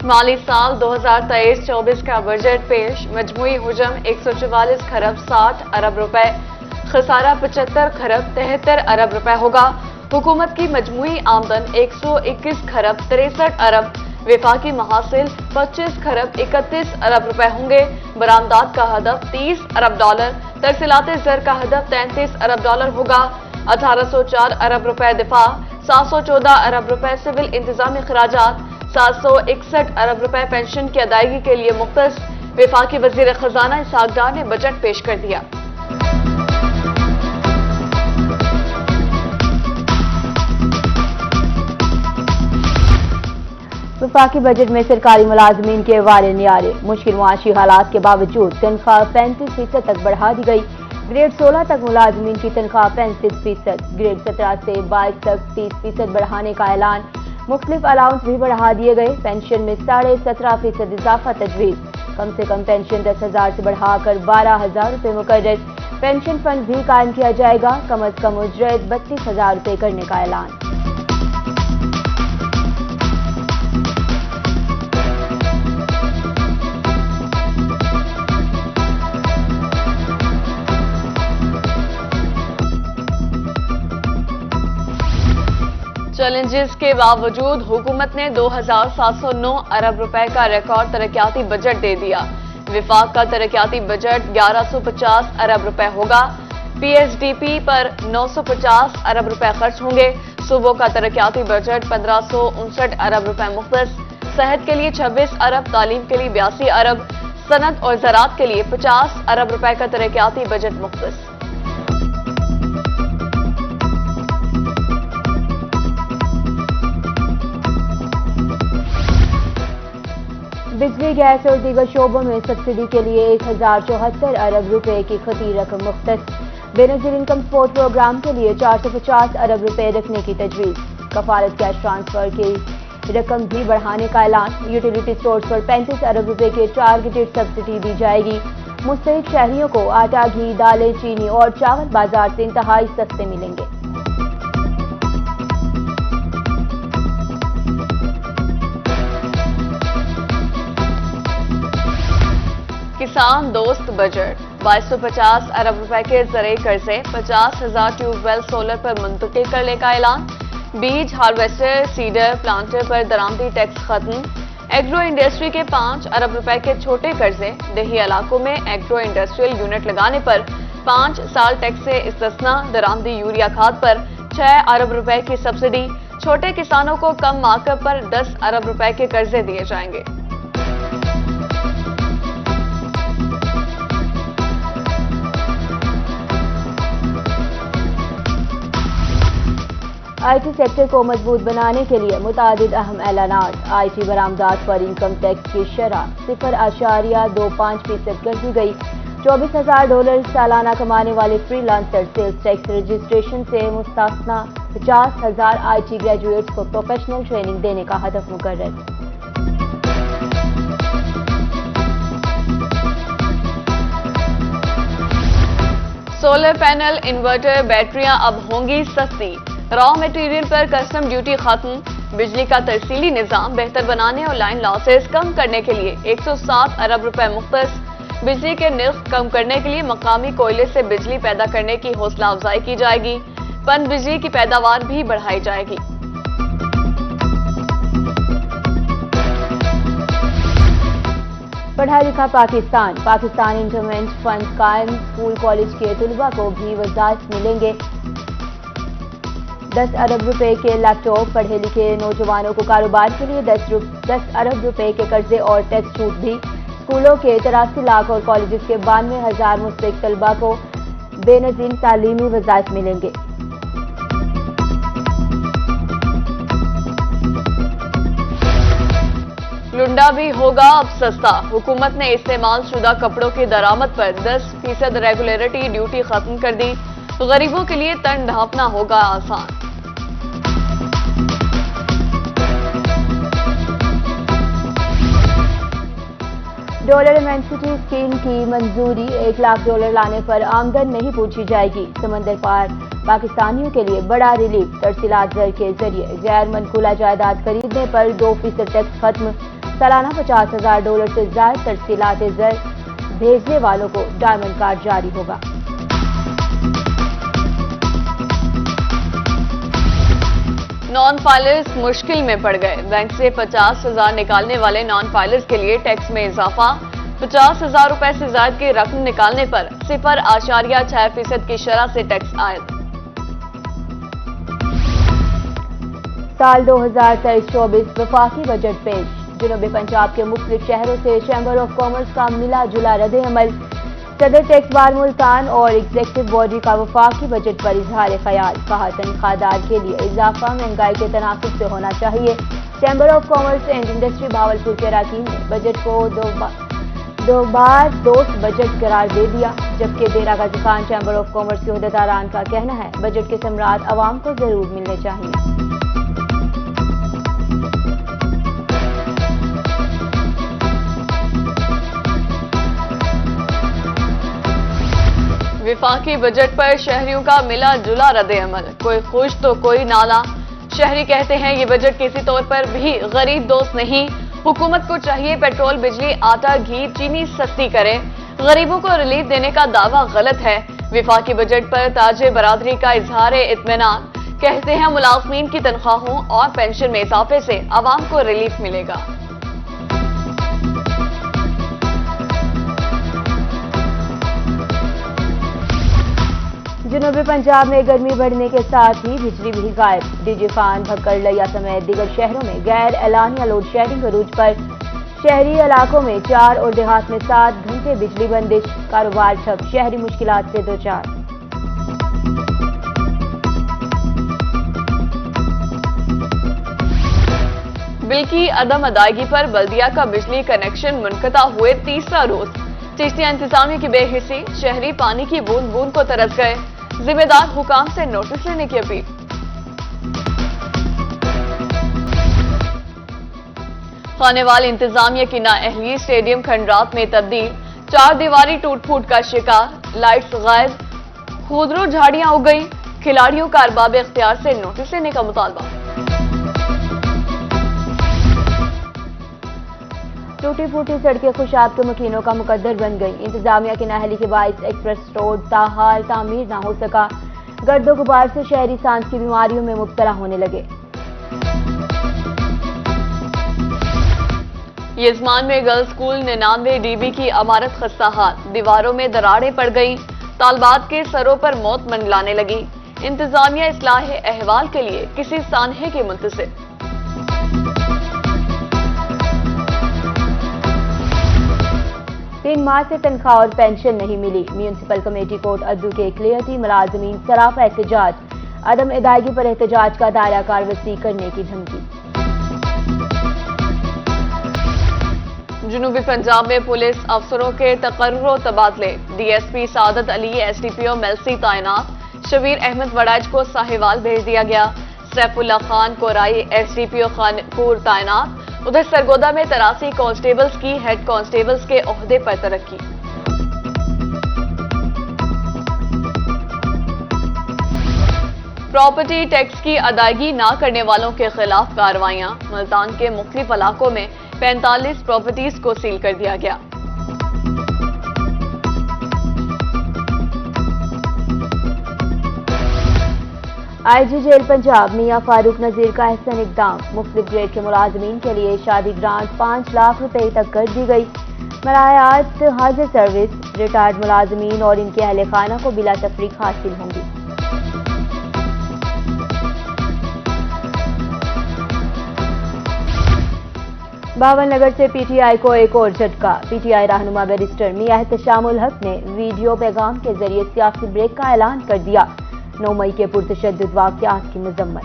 माली साल 2023-24 का बजट पेश। मजमूई हुजम 144 खरब 60 अरब रुपए, खसारा 75 खरब 73 अरब रुपए होगा। हुकूमत की मजमूई आमदन 121 खरब 63 अरब, विफाकी महासिल 25 खरब 31 अरब रुपए होंगे। बरामदात का हदफ 30 अरब डॉलर, तरसीलात ज़र का हदफ 33 अरब डॉलर होगा। 1804 अरब रुपए दिफा, 714 अरब रुपए सिविल इंतजामी खराजात, 761 अरब रुपए पेंशन की अदायगी के लिए मुख्तस। विफाकी वजीर खजाना इसहाक डार ने बजट पेश कर दिया। वफाकी बजट में सरकारी मुलाजमीन के वाले न्यारे। मुश्किल मुआशी हालात के बावजूद तनख्वाह 35% तक बढ़ा दी गई। ग्रेड 16 तक मुलाजमीन की तनख्वाह 35%, ग्रेड 17 से 22 तक 30% बढ़ाने का ऐलान। मुख्तलिफ अलाउंस भी बढ़ा दिए गए। पेंशन में 17.5% इजाफा तजवीज़। कम से कम पेंशन 10,000 से बढ़ाकर 12,000 रुपये मुकर्रर। पेंशन फंड भी कायम किया जाएगा। कम अज कम उजरत 32,000 रुपये करने का ऐलान। चैलेंजेस के बावजूद हुकूमत ने 2,709 अरब रुपए का रिकॉर्ड तरक्याती बजट दे दिया। विफाक का तरक्याती बजट 1150 अरब रुपए होगा। पीएचडीपी पर 950 अरब रुपए खर्च होंगे। सूबों का तरक्याती बजट 1559 अरब रुपए मुख्तस। सेहत के लिए 26 अरब, तालीम के लिए 82 अरब, सनत और ज़राअत के लिए 50 अरब रुपए का तरक्याती बजट मुख्तस। बिजली, गैस और दीगर शोबों में सब्सिडी के लिए 1074 अरब रुपए की खती रकम मुख्तस। बेनजीर इनकम सपोर्ट प्रोग्राम के लिए 450 अरब रुपए रखने की तजवीज़। कफालत कैश ट्रांसफर की रकम भी बढ़ाने का ऐलान। यूटिलिटी स्टोर्स पर 35 अरब रुपए की टारगेटेड सब्सिडी दी जाएगी। मुस्तहिक शहरियों को आटा, घी, दालें, चीनी और चावल बाजार से इंतहाई सस्ते मिलेंगे। किसान दोस्त बजट। 2250 अरब रुपए के ज़रिए कर्जे, 50,000 ट्यूबवेल सोलर पर मुंतकिल करने का ऐलान। बीज, हार्वेस्टर, सीडर, प्लांटर पर दरामदी टैक्स खत्म। एग्रो इंडस्ट्री के 5 अरब रुपए के छोटे कर्जे। देही इलाकों में एग्रो इंडस्ट्रियल यूनिट लगाने पर 5 साल टैक्स से इस्तिस्ना। दरामदी यूरिया खाद पर 6 अरब रुपए की सब्सिडी। छोटे किसानों को कम मार्कअप पर 10 अरब रुपए के कर्जे दिए जाएंगे। IT सेक्टर को मजबूत बनाने के लिए मुतादिद अहम ऐलानात। IT बरामदात पर इनकम टैक्स की शरह 0.25% कर दी गई। $24,000 सालाना कमाने वाले फ्रीलांसर सेल्स टैक्स रजिस्ट्रेशन से मुस्तासना। 50,000 IT ग्रेजुएट्स को प्रोफेशनल ट्रेनिंग देने का हदफ मुकर्रर। सोलर पैनल, इन्वर्टर, बैटरियां अब होंगी सस्ती। रॉ मटेरियल पर कस्टम ड्यूटी खत्म। बिजली का तरसीली निजाम बेहतर बनाने और लाइन लॉसेस कम करने के लिए 107 अरब रुपए मुख्तस। बिजली के निर्ख कम करने के लिए मकामी कोयले से बिजली पैदा करने की हौसला अफजाई की जाएगी। पन बिजली की पैदावार भी बढ़ाई जाएगी। पढ़ा लिखा पाकिस्तान। पाकिस्तान इंटरमेंट फंड कायम। स्कूल कॉलेज के तलबा को भी वज़ाइफ मिलेंगे। 10 अरब रुपए के लैपटॉप। पढ़े लिखे नौजवानों को कारोबार के लिए 10 अरब रुपए के कर्जे और टैक्स छूट भी। स्कूलों के 83 लाख और कॉलेज के 92,000 मुस्तहिक तलबा को बेनजीर तालीमी वज़ाइफ मिलेंगे। लुंडा भी होगा अब सस्ता। हुकूमत ने इस्तेमाल शुदा कपड़ों की दरामद पर 10% रेगुलेटरी ड्यूटी खत्म कर दी। गरीबों के लिए तन ढांपना होगा आसान। डॉलर इमेंसिटी स्कीम की मंजूरी। $1 लाख लाने पर आमदन नहीं पूछी जाएगी। समंदर पार पाकिस्तानियों के लिए बड़ा रिलीफ। तरसीलात ज़र के जरिए गैर मनकूला जायदाद खरीदने पर 2% टैक्स खत्म। सालाना $50,000 से ज्यादा तरसीलात ज़र भेजने वालों को डायमंड कार्ड जारी होगा। नॉन फाइलर्स मुश्किल में पड़ गए। बैंक से 50,000 निकालने वाले नॉन फाइलर्स के लिए टैक्स में इजाफा। 50,000 रुपए से ज्यादा की रकम निकालने पर 0.6% की शरह से टैक्स आयद। साल 2023-24 वफाकी बजट पेश। जनूबी पंजाब के मुख्तलिफ शहरों से चैम्बर ऑफ कॉमर्स का मिला जुला रद्द अमल। सदर टैक्स बार मुल्तान और एग्जीक्यूटिव बॉडी का वफाकी बजट पर इजहार ख्याल। कहा, तनख्वाहदार के लिए इजाफा महंगाई के तनासुब से होना चाहिए। Chamber of commerce and industry Bahawalpur के अरकान ने बजट को दो बार दोस्त बजट करार दे दिया, जबकि डेरा Ghazi Khan chamber of commerce के अहदेदारान का कहना है बजट के समरात आवाम को जरूर मिलने चाहिए। विफाकी बजट पर शहरियों का मिला जुला रद्द अमल। कोई खुश तो कोई नाला। शहरी कहते हैं ये बजट किसी तौर पर भी गरीब दोस्त नहीं। हुकूमत को चाहिए पेट्रोल, बिजली, आटा, घी, चीनी सस्ती करे। गरीबों को रिलीफ देने का दावा गलत है। विफाकी बजट पर ताजे बरादरी का इजहार इत्मीनान। कहते हैं मुलाजमीन की तनख्वाहों और पेंशन में इजाफे से आवाम को रिलीफ मिलेगा। जनूबी पंजाब में गर्मी बढ़ने के साथ ही बिजली भी गायब। डीजी खान, भक्कड़, लिया समेत दीगर शहरों में गैर एलानिया लोड शेडिंग अरूज पर। शहरी इलाकों में 4 और देहात में 7 घंटे बिजली बंदिश। कारोबार ठप, शहरी मुश्किलात से दो चार। बिल की अदम अदायगी पर बल्दिया का बिजली कनेक्शन मुनक़ता हुए तीसरा रोज। चिश्तिया इंतजामिया की बेहिसी। शहरी पानी की बूंद बूंद को तरस गए। जिम्मेदार हुकाम से नोटिस लेने की अपील। खानेवाल इंतजामिया की नाअहली। स्टेडियम खंडरात में तब्दील। 4 दीवारी टूट फूट का शिकार। लाइट्स गायब। खुदरो झाड़ियां उग गई। खिलाड़ियों का अरबाब इख्तियार से नोटिस लेने का मुतालबा। टूटी फूटी सड़कें खुशाब के मकीनों का मुकद्दर बन गई। इंतजामिया की नाअहली के बाइस एक्सप्रेस रोड ताहाल तामीर ना हो सका। गर्दो गुबार से शहरी सांस की बीमारियों में मुब्तला होने लगे। यजमान में गर्ल्स स्कूल 99 डीबी की इमारत खस्ता हाल। दीवारों में दरारें पड़ गई। तालबात के सरों पर मौत मंडलाने लगी। इंतजामिया इस्लाह अहवाल के लिए किसी सानहे की मुंतज़िर। 3 माह से तनख्वाह और पेंशन नहीं मिली। म्यूनिसिपल कमेटी कोर्ट अद्दू के क्लियरटी मुलाजमीन सराफा एहतजाज। अदम अदायगी पर एहतजाज का दायरा कार वसी करने की धमकी। जनूबी पंजाब में पुलिस अफसरों के तकर्रुर तबादले। डीएसपी सादत अली, एसडीपीओ मेलसी तैनात। शबीर अहमद वड़ाइच को साहिवाल भेज दिया गया। सैफुल्ला खान कोराई, एसडीपीओ खानपुर तैनात। उधर सरगोदा में 83 कांस्टेबल्स की हेड कांस्टेबल्स के ओहदे पर तरक्की। प्रॉपर्टी टैक्स की अदायगी न करने वालों के खिलाफ कार्रवाइयां। मुल्तान के मुख्तलिफ इलाकों में 45 प्रॉपर्टीज को सील कर दिया गया। आईजी जेल पंजाब मियां फारूक नजीर का अहसन इकदाम। मुख्तलिफ ग्रेड के मुलाजमीन के लिए शादी ग्रांट 5 लाख रुपए तक कर दी गई। मरायात हाजिर सर्विस रिटायर्ड मुलाजमीन और इनके अहले खाना को बिला तफरीक हासिल होंगी। बावन नगर से पीटीआई को एक और झटका। पीटीआई रहनुमा बैरिस्टर मियां एहतशामुल हक ने वीडियो पैगाम के जरिए सियासी ब्रेक का ऐलान कर दिया। 9 मई के पुरतशद्दुद वाक़यात की मजम्मत।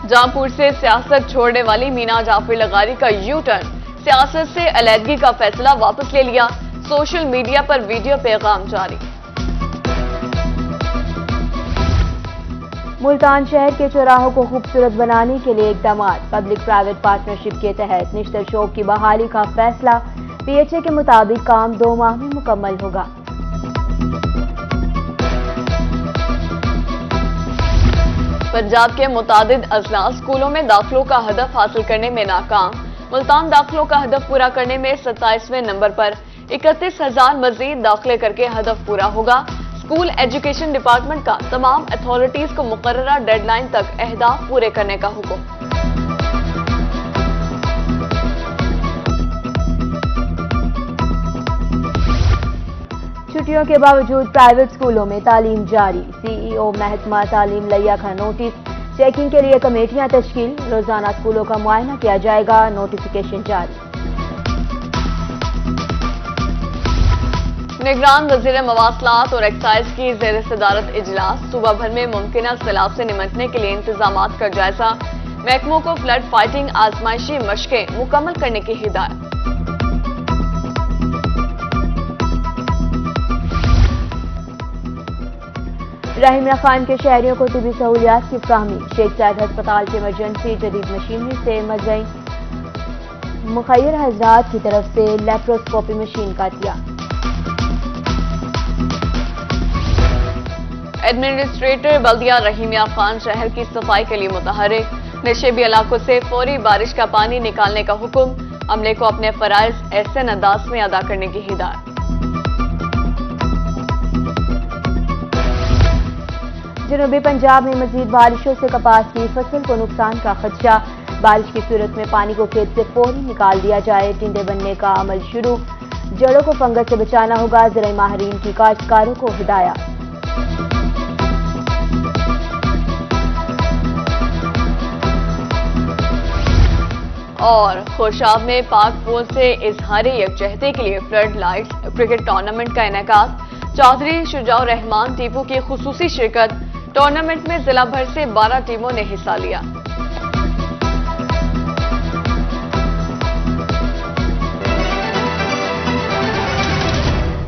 जामपुर से सियासत छोड़ने वाली मीना जाफर लगारी का यू टर्न। सियासत से अलहदगी का फैसला वापस ले लिया। सोशल मीडिया पर वीडियो पैगाम जारी। मुल्तान शहर के चौराहों को खूबसूरत बनाने के लिए इकदाम। पब्लिक प्राइवेट पार्टनरशिप के तहत निश्तर चौक की बहाली का फैसला। पीएचए के मुताबिक काम 2 माह में मुकम्मल होगा। पंजाब के मुतादिद अजला स्कूलों में दाखिलों का हदफ हासिल करने में नाकाम। मुल्तान दाखिलों का हदफ पूरा करने में 27वें नंबर पर 31,000 मजीद दाखिले करके हदफ पूरा होगा। स्कूल एजुकेशन डिपार्टमेंट का तमाम अथॉरिटीज को मुकर्ररा डेडलाइन तक अहदाफ पूरे करने का हुक्म। छुट्टियों के बावजूद प्राइवेट स्कूलों में तालीम जारी। सीईओ महकमा तालीम लिया का नोटिस। चेकिंग के लिए कमेटियां तश्कील। रोजाना स्कूलों का मुआयना किया जाएगा। नोटिफिकेशन जारी। निगरान वजीर मवासलात और एक्साइज की जेर सदारत इजलास। सूबा भर में मुमकिन सैलाब से निमटने के लिए इंतजाम का जायजा। महकमों को फ्लड फाइटिंग आजमाइशी मशकें मुकम्मल करने की हिदायत। रहीमिया खान के शहरियों को तिबी सहूलियात की फ्राहमी। शेख जायद अस्पताल की इमरजेंसी जदीद मशीनरी से मच गई। मुखैर हजरात की तरफ से लेप्रोस्कोपी मशीन का दिया। एडमिनिस्ट्रेटर बल्दिया रहीमिया खान शहर की सफाई के लिए मुतहरिक। नशेबी इलाकों से फौरी बारिश का पानी निकालने का हुक्म। अमले को अपने फराइज ऐसे अंदाज में अदा करने की हिदायत। जनूबी पंजाब में मजीद बारिशों से कपास की फसल को नुकसान का खदशा। बारिश की सूरत में पानी को खेत से फौरी निकाल दिया जाए। टिंडे बनने का अमल शुरू। जड़ों को फंगस से बचाना होगा। ज़राई माहिरीन की काश्तकारों को हिदायत। और खोशाब में पाक फौज से इजहारी यकजहती के लिए फ्लड लाइट्स क्रिकेट टूर्नामेंट का इनेकाद। चौधरी शुजाउर रहमान टीपू की खुसूसी शिरकत। टूर्नामेंट में जिला भर से 12 टीमों ने हिस्सा लिया।